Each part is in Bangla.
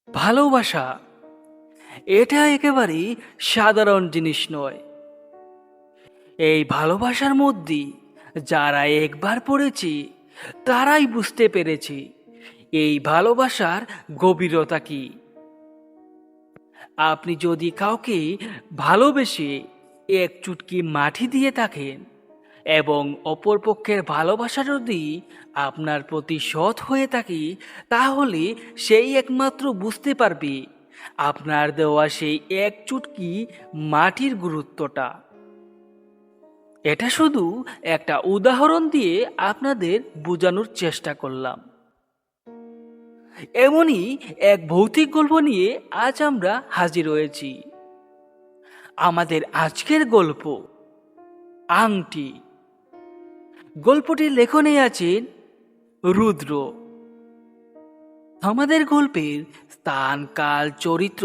ভালোবাসা এটা একেবারেই সাধারণ জিনিস নয়। এই ভালোবাসার মধ্যে যারা একবার পড়েছে তারাই বুঝতে পেরেছে এই ভালোবাসার গভীরতা কি। আপনি যদি কাউকে ভালোবেসে এক চুটকি মাটি দিয়ে থাকেন এবং অপরপক্ষের ভালোবাসা যদি আপনার প্রতি সৎ হয়ে থাকে, তাহলে সেই একমাত্র বুঝতে পারবে আপনার দেওয়া সেই এক চুটকি মাটির গুরুত্বটা। এটা শুধু একটা উদাহরণ দিয়ে আপনাদের বোঝানোর চেষ্টা করলাম। এমনই এক ভৌতিক গল্প নিয়ে আজ আমরা হাজির হয়েছি। আমাদের আজকের গল্প আংটি। গল্পটির লেখনে আছেন রুদ্র। আমাদের গল্পের স্থান, কাল, চরিত্র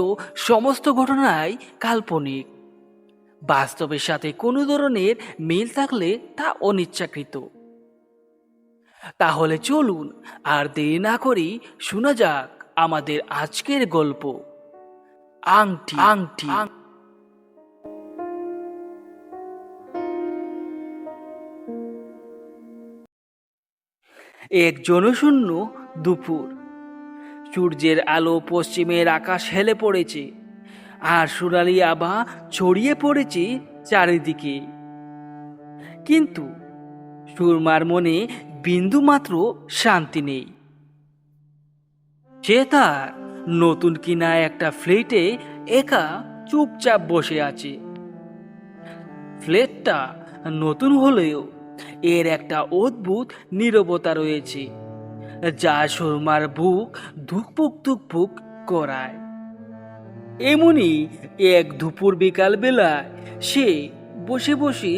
সমস্ত ঘটনাই কাল্পনিক। বাস্তবের সাথে কোনো ধরনের মিল থাকলে তা অনিচ্ছাকৃত। তাহলে চলুন আর দেরি না করি শোনা যাক আমাদের আজকের গল্প আংটি। আংটি। এক জনশূন্য দুপুর। সূর্যের আলো পশ্চিমের আকাশ হেলে পড়েছে আর সোনালি আভা ছড়িয়ে পড়েছে চারিদিকে। কিন্তু সুরমার মনে বিন্দুমাত্র শান্তি নেই। সে তার নতুন কিনা একটা ফ্ল্যাটে একা চুপচাপ বসে আছে। ফ্ল্যাটটা নতুন হলেও এর একটা অদ্ভুত নীরবতা রয়েছে যা সুরমার বুক ধুকপুক ধুকপুক করায়। এমনই এক দুপুর বিকাল বেলায় সে বসে বসে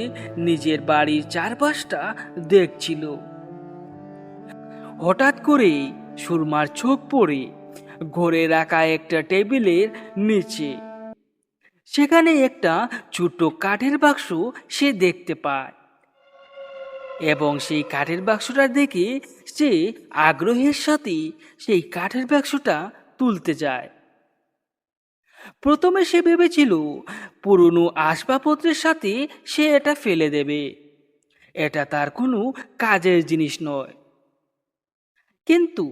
নিজের বাড়ির চারপাশটা দেখছিল। হঠাৎ করেই সুরমার চোখ পড়ে ঘরে রাখা একটা টেবিলের নিচে। সেখানে একটা ছোট কাঠের বাক্স সে দেখতে পায় এবং সেই কাঠের বাক্সটা দেখে সে আগ্রহের সাথে সেই কাঠের বাক্সটা তুলতে যায়। প্রথমে সে ভেবেছিল পুরনো আসবাবপত্রের সাথে সে এটা ফেলে দেবে, এটা তার কোনো কাজের জিনিস নয়। কিন্তু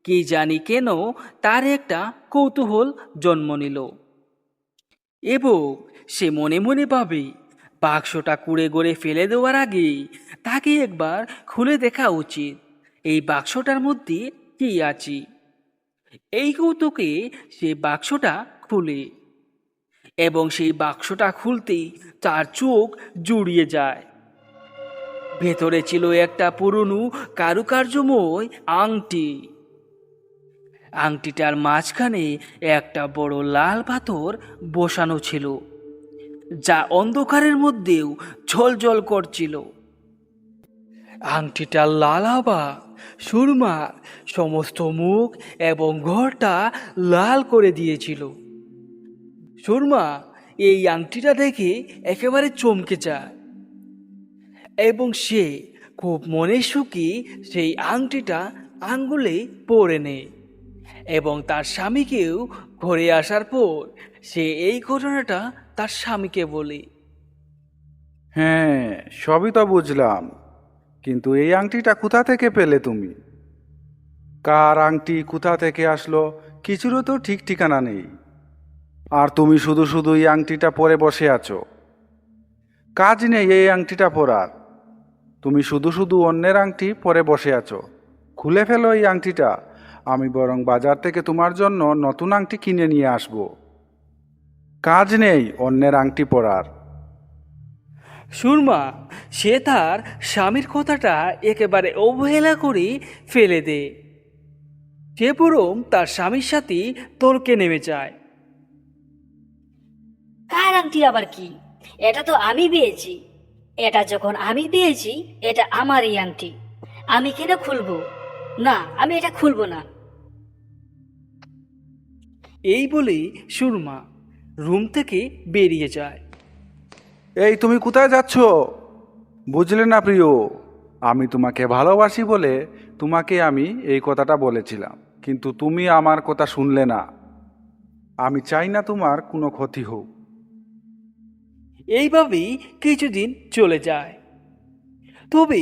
কি জানি কেন তার একটা কৌতূহল জন্ম নিল এবং সে মনে মনে ভাবে বাক্সটা কুড়ে গড়ে ফেলে দেওয়ার আগে তাকে একবার খুলে দেখা উচিত এই বাক্সটার মধ্যে কি আছে। এই কৌতুকে সে বাক্সটা খুলে এবং সেই বাক্সটা খুলতেই তার চোখ জুড়িয়ে যায়। ভেতরে ছিল একটা পুরনো কারুকার্যময় আংটি। আংটিটার মাঝখানে একটা বড় লাল পাথর বসানো ছিল যা অন্ধকারের মধ্যেও ঝলঝল করছিল। আংটিটার লাল আভা সুরমার সমস্ত মুখ এবং ঘরটা লাল করে দিয়েছিল। সুরমা এই আংটিটা দেখে একেবারে চমকে যায় এবং সে খুব মনে সুখী সেই আংটিটা আঙ্গুলে পরে নেয় এবং তার স্বামীকেও ঘরে আসার পর সে এই ঘটনাটা তার স্বামীকে বলে। হ্যাঁ, সবই তো বুঝলাম, কিন্তু এই আংটিটা কোথা থেকে পেলে তুমি? কার আংটি কোথা থেকে আসলো কিছুরও তো ঠিক ঠিকানা নেই। আর তুমি শুধু শুধু এই আংটিটা পরে বসে আছো। কাজ নেই এই আংটিটা পরার, তুমি শুধু শুধু অন্যের আংটি পরে বসে আছো। খুলে ফেলো এই আংটিটা, আমি বরং বাজার থেকে তোমার জন্য নতুন আংটি কিনে নিয়ে আসব। কাজ নেই অন্যের আংটি পরার। সুরমা সে তার স্বামীর কথাটা একেবারে অবহেলা করে ফেলে দেয়। সে বরং তার স্বামীর সাথে তর্কে নেমে যায়। কার আংটি আবার কি? এটা তো আমি পেয়েছি। এটা যখন আমি পেয়েছি, এটা আমারই আংটি। আমি কেন খুলবো? না, আমি এটা খুলবো না। এই বলে সুরমা রুম থেকে বেরিয়ে যায়। এই তুমি কোথায় যাচ্ছ? বুঝলে না প্রিয়, আমি তোমাকে ভালোবাসি বলে তোমাকে আমি এই কথাটা বলেছিলাম, কিন্তু তুমি আমার কথা শুনলে না। আমি চাই না তোমার কোনো ক্ষতি হোক। এইভাবেই কিছুদিন চলে যায়। তবে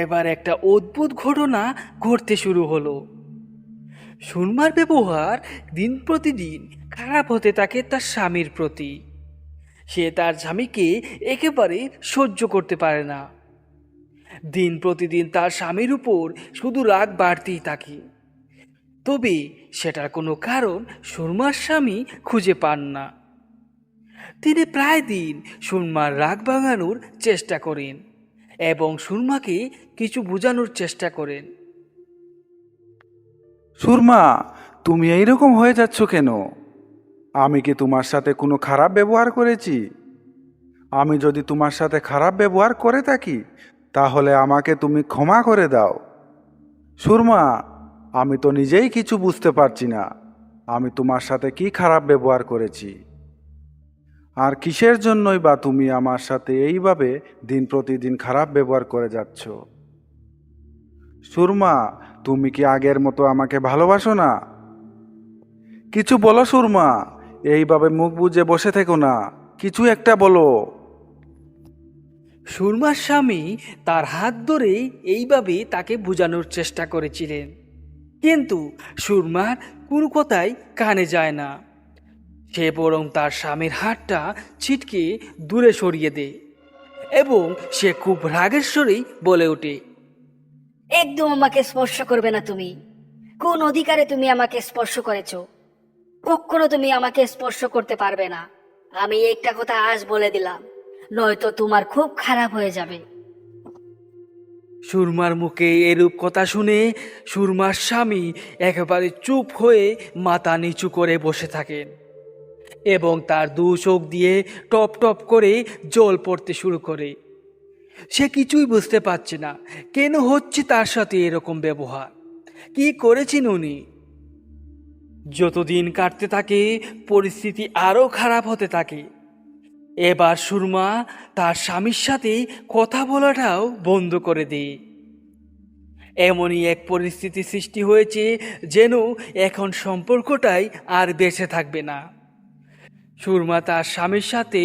এবার একটা অদ্ভুত ঘটনা ঘটতে শুরু হলো। সুরমার ব্যবহার দিন প্রতিদিন খারাপ হতে থাকে তার স্বামীর প্রতি। সে তার স্বামীকে একেবারে সহ্য করতে পারে না। দিন প্রতিদিন তার স্বামীর উপর শুধু রাগ বাড়তেই থাকে। তবে সেটার কোনো কারণ সুরমার স্বামী খুঁজে পান না। তিনি প্রায় দিন সুরমার রাগ ভাঙানোর চেষ্টা করেন এবং সুরমাকে কিছু বোঝানোর চেষ্টা করেন। সুরমা, তুমি এইরকম হয়ে যাচ্ছ কেন? আমি কি তোমার সাথে কোনো খারাপ ব্যবহার করেছি? আমি যদি তোমার সাথে খারাপ ব্যবহার করে থাকি তাহলে আমাকে তুমি ক্ষমা করে দাও। সুরমা, আমি তো নিজেই কিছু বুঝতে পারছি না আমি তোমার সাথে কি খারাপ ব্যবহার করেছি। আর কিসের জন্যই বা তুমি আমার সাথে এইভাবে দিন প্রতিদিন খারাপ ব্যবহার করে যাচ্ছ? সুরমা, তুমি কি আগের মতো আমাকে ভালোবাসো না? কিছু বলো সুরমা, এইভাবে মুখ বুজে বসে থেকো না, কিছু একটা বলো। সুরমার স্বামী তার হাত ধরে এইভাবে তাকে বোঝানোর চেষ্টা করেছিলেন, কিন্তু সুরমার কোনো কথাই কানে যায় না। সে বরং তার স্বামীর হাতটা ছিটকে দূরে সরিয়ে দেয় এবং সে খুব রাগের স্বরেই বলে ওঠে, একদম আমাকে স্পর্শ করবে না তুমি। কোন অধিকারে তুমি আমাকে স্পর্শ করেছো? কখনো তুমি আমাকে স্পর্শ করতে পারবে না। আমি একটা কথা আজ বলে দিলাম, নয়তো তোমার খুব খারাপ হয়ে যাবে। সুরমার মুখে এরূপ কথা শুনে সুরমার স্বামী একেবারে চুপ হয়ে মাথা নিচু করে বসে থাকেন এবং তার দু চোখ দিয়ে টপ টপ করে জল পড়তে শুরু করে। সে কিছুই বুঝতে পারছে না কেন হচ্ছে তার সাথে এরকম ব্যবহার, কি করেছেন উনি। যতদিন কাটতে থাকে পরিস্থিতি আরও খারাপ হতে থাকে। এবার সুরমা তার স্বামীর সাথে কথা বলাটাও বন্ধ করে দেয়। এমনই এক পরিস্থিতি সৃষ্টি হয়েছে যেন এখন সম্পর্কটাই আর বেঁচে থাকবে না। সুরমা তার স্বামীর সাথে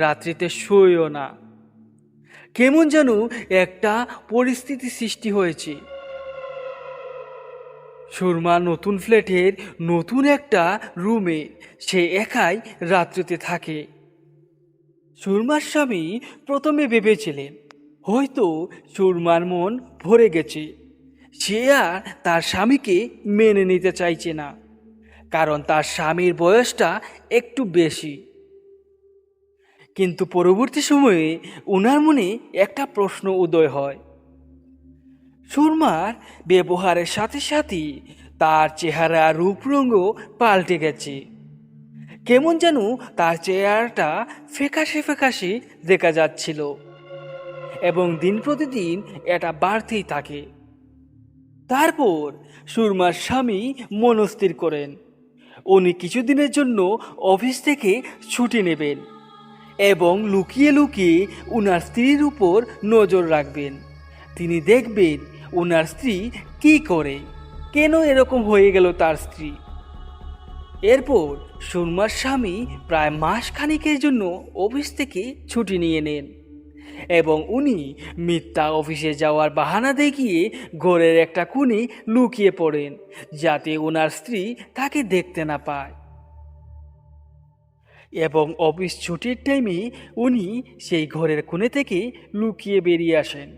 রাত্রিতে শোয়ও না। কেমন যেন একটা পরিস্থিতি সৃষ্টি হয়েছে। সুরমা নতুন ফ্ল্যাটের নতুন একটা রুমে সে একাই রাত্রিতে থাকে। সুরমার স্বামী প্রথমে ভেবেছিলেন হয়তো সুরমার মন ভরে গেছে, সে আর তার স্বামীকে মেনে নিতে চাইছে না, কারণ তার স্বামীর বয়সটা একটু বেশি। কিন্তু পরবর্তী সময়ে ওনার মনে একটা প্রশ্ন উদয় হয়। সুরমার ব্যবহারের সাথে সাথে তার চেহারা রূপরঙ্গও পাল্টে গেছে। কেমন যেন তার চেহারাটা ফ্যাকাশে ফ্যাকাশে দেখা যাচ্ছিল এবং দিন প্রতিদিন এটা বাড়তেই থাকে। তারপর সুরমার স্বামী মনস্থির করেন উনি কিছুদিনের জন্য অফিস থেকে ছুটি নেবেন এবং লুকিয়ে লুকিয়ে উনার স্ত্রীর উপর নজর রাখবেন। তিনি দেখবেন উনার স্ত্রী কি করে, কেন এরকম হয়ে গেল তার স্ত্রী। এরপর সুরমার স্বামী প্রায় মাস খানিকের জন্য অফিস থেকে ছুটি নিয়ে নেন এবং উনি মিথ্যা অফিসে যাওয়ার বাহানা দেখিয়ে ঘরের একটা কোণে লুকিয়ে পড়েন যাতে ওনার স্ত্রী তাকে দেখতে না পায়। এবং অফিস ছুটির টাইমে উনি সেই ঘরের কোণে থেকে লুকিয়ে বেরিয়ে আসেন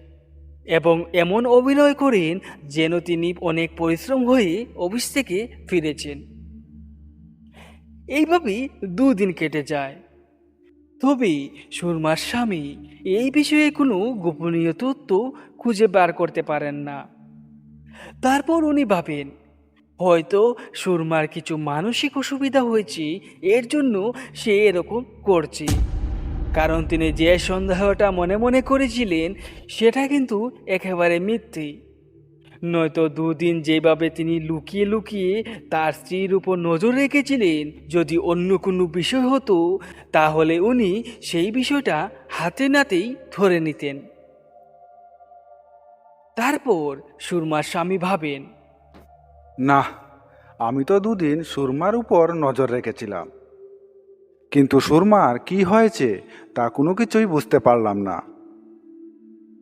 এবং এমন অভিনয় করেন যেন তিনি অনেক পরিশ্রম হয়ে অফিস থেকে ফিরেছেন। এইভাবেই দুদিন কেটে যায়। তবে সুরমার স্বামী এই বিষয়ে কোনো গোপনীয় তথ্য খুঁজে বার করতে পারেন না। তারপর উনি ভাবেন হয়তো সুরমার কিছু মানসিক অসুবিধা হয়েছে, এর জন্য সে এরকম করছে। কারণ তিনি যে সন্দেহটা মনে মনে করেছিলেন সেটা কিন্তু একেবারে মিথ্যে। নয়তো দুদিন যেভাবে তিনি লুকিয়ে লুকিয়ে তার স্ত্রীর উপর নজর রেখেছিলেন, যদি অন্য কোনো বিষয় হতো তাহলে উনি সেই বিষয়টা হাতে নাতেই ধরে নিতেন। তারপর সুরমার স্বামী ভাবেন, না, আমি তো দুদিন সুরমার উপর নজর রেখেছিলাম, কিন্তু সুরমার কি হয়েছে তা কোনো কিছুই বুঝতে পারলাম না।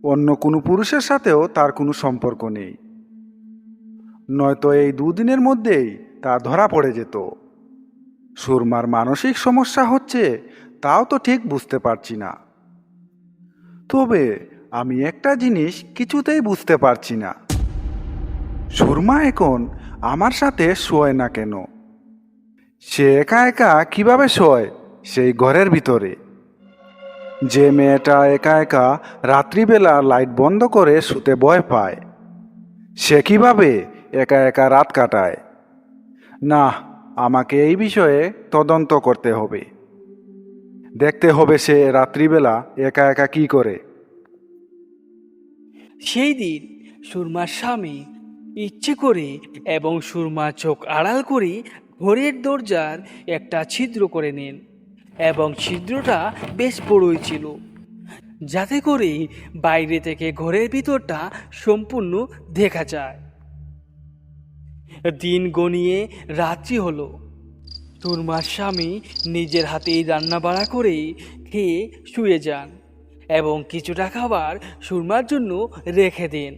অন্য কোনো পুরুষের সাথেও তার কোনো সম্পর্ক নেই, নয়তো এই দুদিনের মধ্যেই তা ধরা পড়ে যেত। সুরমার মানসিক সমস্যা হচ্ছে তাও তো ঠিক বুঝতে পারছি না। তবে আমি একটা জিনিস কিছুতেই বুঝতে পারছি না, সুরমা এখন আমার সাথে শোয় না কেন? সে একা একা কিভাবে শোয় সেই ঘরের ভিতরে? যে মেয়েটা একা একা রাত্রিবেলা লাইট বন্ধ করে শুতে ভয় পায়, সে কিভাবে একা একা রাত কাটায়? না, আমাকে এই বিষয়ে তদন্ত করতে হবে। দেখতে হবে সে রাত্রিবেলা একা একা কি করে। সেই দিন সুরমার স্বামী ইচ্ছে করে এবং সুরমার চোখ আড়াল করে ঘরের দরজার একটা ছিদ্র করে নেন, এবং ছিদ্রটা বেশ বড়ই ছিল, যাতে করে বাইরে থেকে ঘরের ভিতরটা সম্পূর্ণ দেখা যায়। দিন গনিয়ে রাত্রি হলো। সুরমার স্বামী নিজের হাতেই রান্না বাড়া করে খেয়ে শুয়ে যান এবং কিছুটা খাবার সুরমার জন্য রেখে দেন।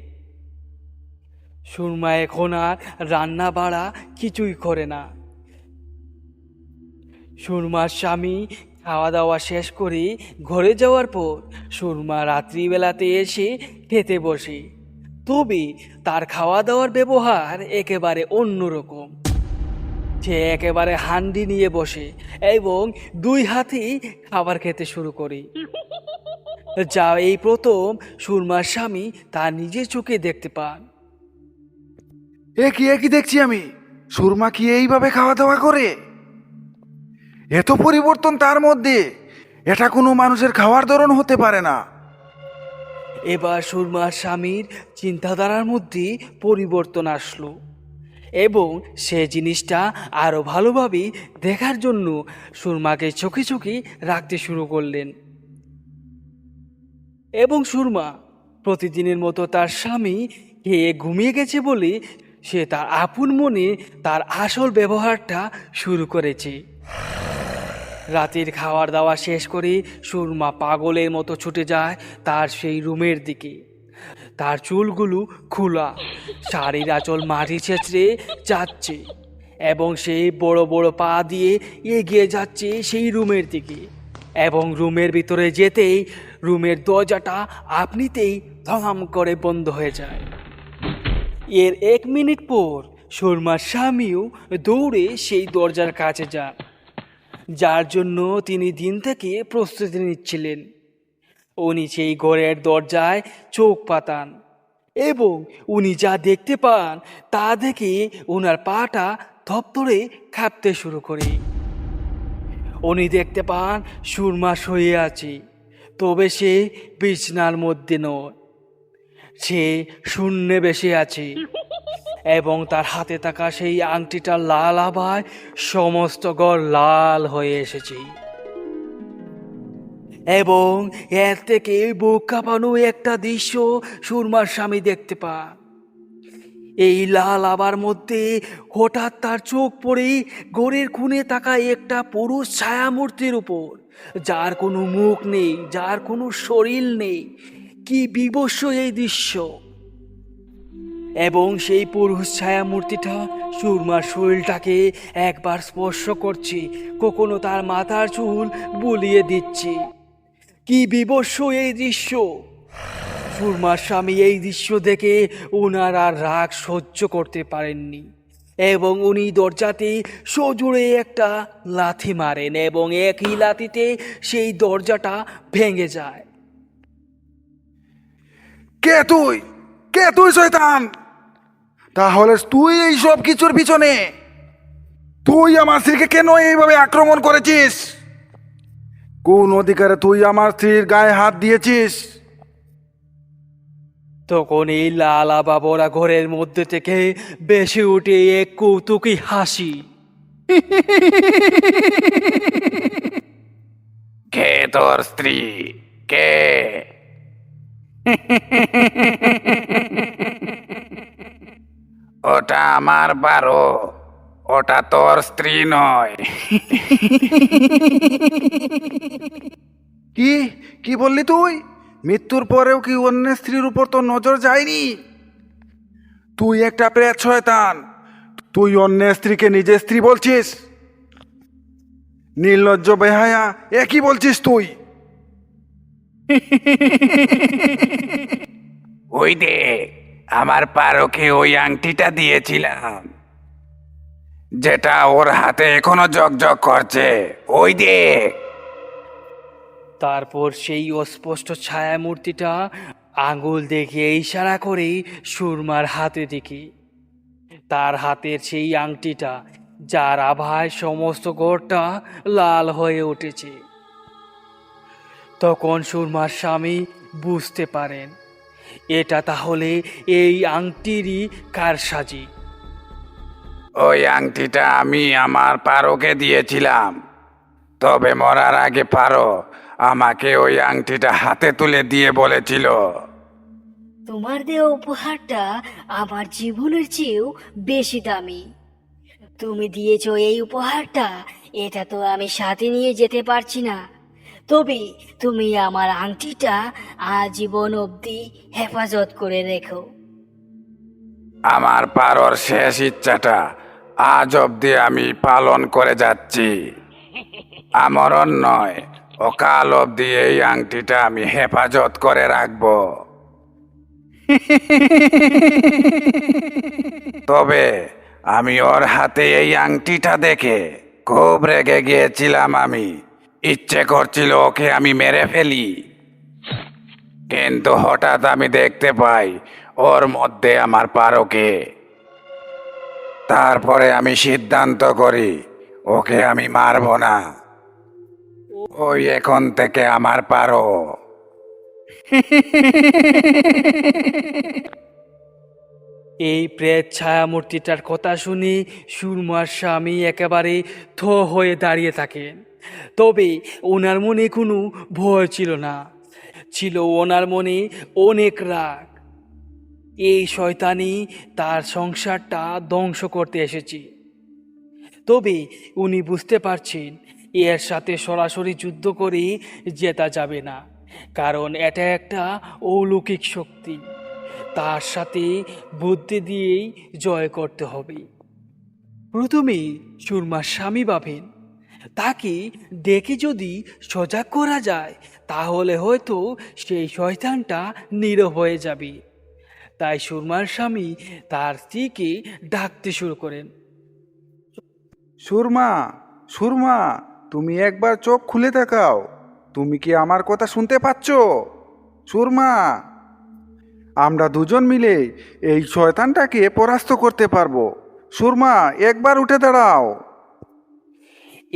সুরমা এখন আর রান্না বাড়া কিছুই করে না। সুরমার স্বামী খাওয়া দাওয়া শেষ করে ঘরে যাওয়ার পর সুরমা রাত্রিবেলাতে এসে খেতে বসে। তবে তার খাওয়া দাওয়ার ব্যবহার একেবারে অন্যরকম। সে একেবারে হান্ডি নিয়ে বসে এবং দুই হাতেই খাবার খেতে শুরু করে, যা এই প্রথম সুরমার স্বামী তার নিজের চোখে দেখতে পান। একই দেখছি আমি, সুরমা কি এইভাবে খাওয়া দাওয়া করে? এত পরিবর্তন তার মধ্যে, এটা কোনো মানুষের খাওয়ার ধরন হতে পারে না। এবার সুরমার স্বামীর চিন্তাধারার মধ্যে পরিবর্তন আসলো এবং সে জিনিসটা আরও ভালোভাবে দেখার জন্য সুরমাকে চোখে চোখে রাখতে শুরু করলেন। এবং সুরমা প্রতিদিনের মতো তার স্বামী খেয়ে ঘুমিয়ে গেছে বলে সে তার আপন মনে তার আসল ব্যবহারটা শুরু করেছে। রাতের খাওয়ার দাওয়া শেষ করে সুরমা পাগলের মতো ছুটে যায় তার সেই রুমের দিকে। তার চুলগুলো খোলা, শাড়ির আঁচল মাটি ছেঁচড়ে যাচ্ছে এবং সেই বড় বড় পা দিয়ে এগিয়ে যাচ্ছে সেই রুমের দিকে। এবং রুমের ভিতরে যেতেই রুমের দরজাটা আপনিতেই ধম করে বন্ধ হয়ে যায়। এর 1 মিনিট পর সুরমার স্বামীও দৌড়ে সেই দরজার কাছে যান, যার জন্য তিনি দিন থেকে প্রস্তুতি নিচ্ছিলেন। উনি সেই ঘরের দরজায় চোখ পাতান এবং উনি যা দেখতে পান তা দেখে ওনার পাটা ধপধরে কাঁপতে শুরু করে। উনি দেখতে পান সুরমা শুয়ে আছে, তবে সে বিছনার মধ্যে নয়, সে শূন্যে বসে আছে এবং তার হাতে থাকা সেই আংটিটা লাল আভায় সমস্ত ঘর লাল হয়ে এসেছে। এবং এর থেকে বুক কাঁপানো একটা দৃশ্য সুরমার স্বামী দেখতে পান। এই লাল আবার মধ্যে হঠাৎ তার চোখ পড়ে ঘরের কোণে থাকা একটা পুরুষ ছায়ামূর্তির উপর, যার কোনো মুখ নেই, যার কোনো শরীর নেই। কি বিভৎস এই দৃশ্য! এবং সেই পুরুষ ছায়ামূর্তিটা সুরমার শরীরটাকে একবার স্পর্শ করছে, কখনো তার মাথার চুল বুলিয়ে দিচ্ছে। কি বিভৎস এই দৃশ্য! সুরমার স্বামী এই দৃশ্য দেখে ওনার আর রাগ সহ্য করতে পারেননি এবং উনি দরজাতে সজোরে একটা লাথি মারেন এবং একই লাথিতে সেই দরজাটা ভেঙে যায়। কে তুই? কে তুই শয়তান? তাহলে তুই এই সব কিছুর পিছনে? তুই আমার স্ত্রীকে কেন এইভাবে আক্রমণ করেছিস? কোন অধিকারে তুই আমার স্ত্রীর গায়ে হাত দিয়েছিস? তখন এই লাল বাবরা ঘরের মধ্যে থেকে বেশি উঠে এক কৌতুকী হাসি। কে তোর স্ত্রী? কে? ওটা আমার বারো, ওটা তোর স্ত্রী নয়। কি কি বললি তুই? মৃত্যুর পরেও কি অন্য স্ত্রীর উপর তোর নজর যায়নি? তুই একটা প্রেত শয়তান। তুই অন্য স্ত্রীকে নিজের স্ত্রী বলছিস? নির্লজ্জ বেহায়া, এ কি বলছিস তুই? ওই দেখ, আমার পারোকে ওই আংটিটা দিয়েছিলাম, যেটা ওর হাতে এখনো জগজগ করছে। ওই দেখ। তারপর সেই অস্পষ্ট ছায়ামূর্তিটা আঙুল দেখিয়ে ইশারা করে সুরমার হাতে দিকে। তার হাতের সেই আংটিটা, যার আভায় সমস্ত ঘরটা লাল হয়ে উঠেছে। তখন সুরমার স্বামী বুঝতে পারেন এটা তাহলে এই আংটিরই কারসাজি। ওই আংটিটা আমি আমার পারোকে দিয়েছিলাম, তবে মরার আগে পারো আমাকে ওই আংটিটা হাতে তুলে দিয়ে বলেছিল, তোমার দেওয়া উপহারটা আমার জীবনের চেয়েও বেশি দামি। তুমি দিয়েছো এই উপহারটা, এটা তো আমি সাথে নিয়ে যেতে পারছি না। তবে তুমি আমার আংটিটা আজীবন অবধি হেফাজত করে রেখো। আমার পারোর শেষ ইচ্ছাটা আজ অবধি আমি পালন করে যাচ্ছি। আমরণ নয়, অকাল অবধি এই আংটিটা আমি হেফাজত করে রাখবো। তবে আমি ওর হাতে এই আংটিটা দেখে খুব রেগে গিয়েছিলাম। আমি ইচ্ছে করছিল ওকে আমি মেরে ফেলি, কিন্তু হঠাৎ আমি দেখতে পাই ওর মধ্যে আমার পারোকে। তারপরে আমি সিদ্ধান্ত করি ওকে আমি মারবো না। ওই এখন থেকে আমার পারো। এই প্রেত ছায়ামূর্তিটার কথা শুনে সুরমার স্বামী একেবারে থ হয়ে দাঁড়িয়ে থাকেন। তবে ওনার মনে কোনো ভয় ছিল না, ছিল ওনার মনে অনেক রাগ। এই শয়তানি তার সংসারটা ধ্বংস করতে এসেছে। তবে উনি বুঝতে পারছেন এর সাথে সরাসরি যুদ্ধ করে জেতা যাবে না, কারণ এটা একটা অলৌকিক শক্তি। তার সাথে বুদ্ধি দিয়েই জয় করতে হবে। প্রথমে সুরমার স্বামী ভাবেন তাকে ডেকে যদি সজাগ করা যায় তাহলে হয়তো সেই শয়তানটা নীরব হয়ে যাবে। তাই সুরমার স্বামী তার স্ত্রীকে ডাকতে শুরু করেন। সুরমা, সুরমা, তুমি একবার চোখ খুলে তাকাও। তুমি কি আমার কথা শুনতে পাচ্ছ? সুরমা, আমরা দুজন মিলে এই শয়তানটাকে পরাস্ত করতে পারবো। সুরমা, একবার উঠে দাঁড়াও।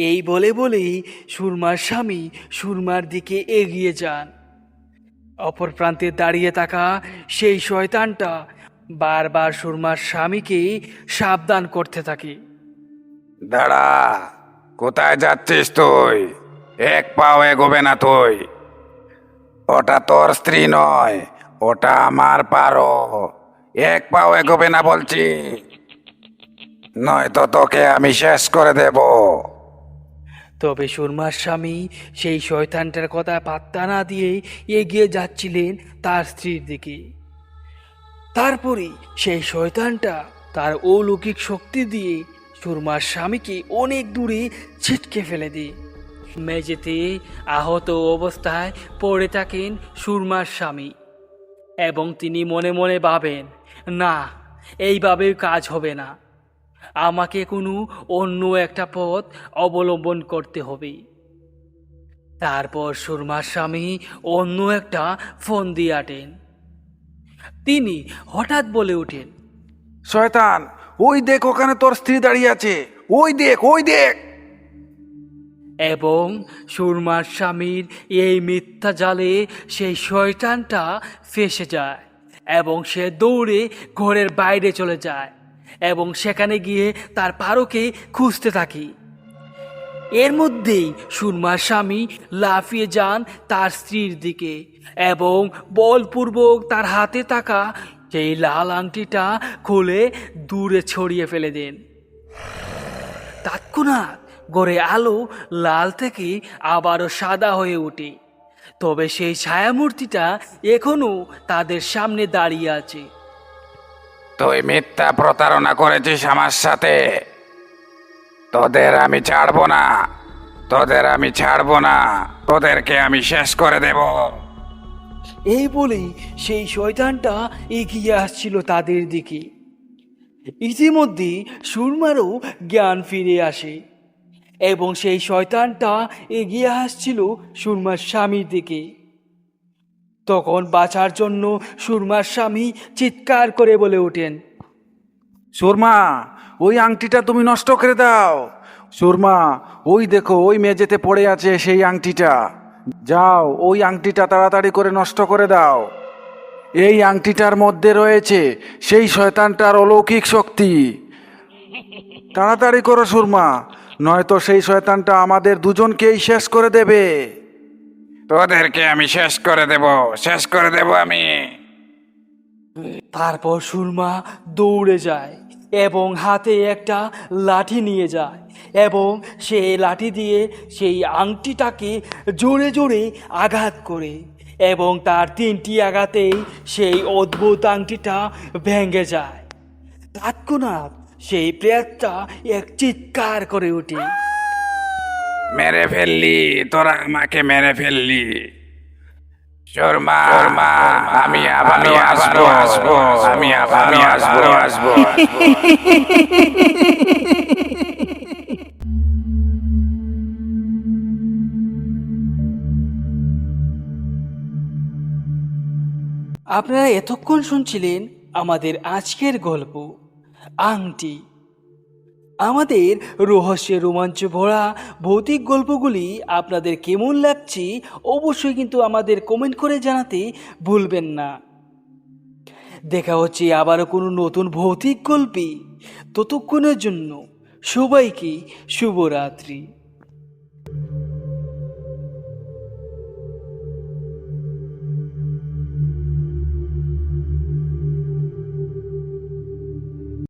এই বলে বলেই সুরমার স্বামী সুরমার দিকে এগিয়ে যান। অপর প্রান্তে দাঁড়িয়ে থাকা সেই শয়তানটা বারবার সুরমার স্বামীকে সাবধান করতে থাকে। দাঁড়া, কোথায় যাচ্ছিস তুই? এক পাও এগোবে না তুই। ওটা তোর স্ত্রী নয়, ওটা আমার পারো। এক পাও এগোবে না বলছি, নয়তো তোকে আমি শেষ করে দেব। তবে সুরমার স্বামী সেই শয়তানটার কথা পাত্তা না দিয়ে এগিয়ে যাচ্ছিলেন তার স্ত্রীর দিকে। তারপরে সেই শয়তানটা তার অলৌকিক শক্তি দিয়ে সুরমার স্বামীকে অনেক দূরে ছিটকে ফেলে দেয়। মেঝেতে আহত অবস্থায় পড়ে থাকেন সুরমার স্বামী এবং তিনি মনে মনে ভাবেন, না, এইভাবে কাজ হবে না, আমাকে কোনো অন্য একটা পথ অবলম্বন করতে হবে। তারপর সুরমার স্বামী অন্য একটা ফোন দিয়ে আটেন। তিনি হঠাৎ বলে ওঠেন, শয়তান, ওই দেখ, ওখানে তোর স্ত্রী দাঁড়িয়ে আছে। ওই দেখ, ওই দেখ। এবং সুরমার স্বামীর এই মিথ্যা জালে সেই শয়তানটা ফেঁসে যায় এবং সে দৌড়ে ঘরের বাইরে চলে যায় এবং সেখানে গিয়ে তার পারোকে খুঁজতে থাকে। এর মধ্যেই সুরমার স্বামী লাফিয়ে যান তার স্ত্রীর দিকে এবং বলপূর্বক তার হাতে থাকা সেই লাল আংটিটা খুলে দূরে ছড়িয়ে ফেলে দেন। তৎক্ষণাৎ ঘরে আলো লাল থেকে আবারও সাদা হয়ে ওঠে। তবে সেই ছায়ামূর্তিটা এখনো তাদের সামনে দাঁড়িয়ে আছে। তুই মিথ্যা প্রতারণা করেছিস আমার সাথে। তোদের আমি ছাড়বো না, তোদের আমি ছাড়বো না, তোদেরকে আমি শেষ করে দেব। এই বলেই সেই শয়তানটা এগিয়ে আসছিল তাদের দিকে। ইতিমধ্যে সুরমারও জ্ঞান ফিরে আসে এবং সেই শয়তানটা এগিয়ে আসছিল সুরমার স্বামীর দিকে। তখন বাঁচার জন্য সুরমার স্বামী চিৎকার করে বলে ওঠেন, সুরমা, ওই আংটিটা তুমি নষ্ট করে দাও। সুরমা, ওই দেখো ওই মেঝেতে পড়ে আছে সেই আংটিটা। যাও, ওই আংটিটা তাড়াতাড়ি করে নষ্ট করে দাও। এই আংটিটার মধ্যে রয়েছে সেই শয়তানটার অলৌকিক শক্তি। তাড়াতাড়ি করো সুরমা, নয়তো সেই শয়তানটা আমাদের দুজনকেই শেষ করে দেবে। তোদেরকে আমি শেষ করে দেব, শেষ করে দেব আমি। তারপর সুরমা দৌড়ে যায় এবং হাতে একটা লাঠি নিয়ে যায় এবং সেই লাঠি দিয়ে সেই আংটিটাকে জোরে জোরে আঘাত করে এবং তার 3টি আঘাতেই সেই অদ্ভুত আংটিটা ভেঙে যায়। তৎক্ষণাৎ সেই প্লেয়ারটা এক চিৎকার করে ওঠে, মেরে ফেললি, তোরা আমাকে মেরে ফেললি। শর্মা, আমি আবারও আসবো, আমি আবারও আসবো। আপনারা এতক্ষণ শুনছিলেন আমাদের আজকের গল্প আংটি। আমাদের রহস্যের রোমাঞ্চ ভরা ভৌতিক গল্পগুলি আপনাদের কেমন লাগছে অবশ্যই কিন্তু আমাদের কমেন্ট করে জানাতে ভুলবেন না। দেখা হচ্ছে আবারও কোনো নতুন ভৌতিক গল্পে। ততক্ষণের জন্য সবাইকে শুভরাত্রি।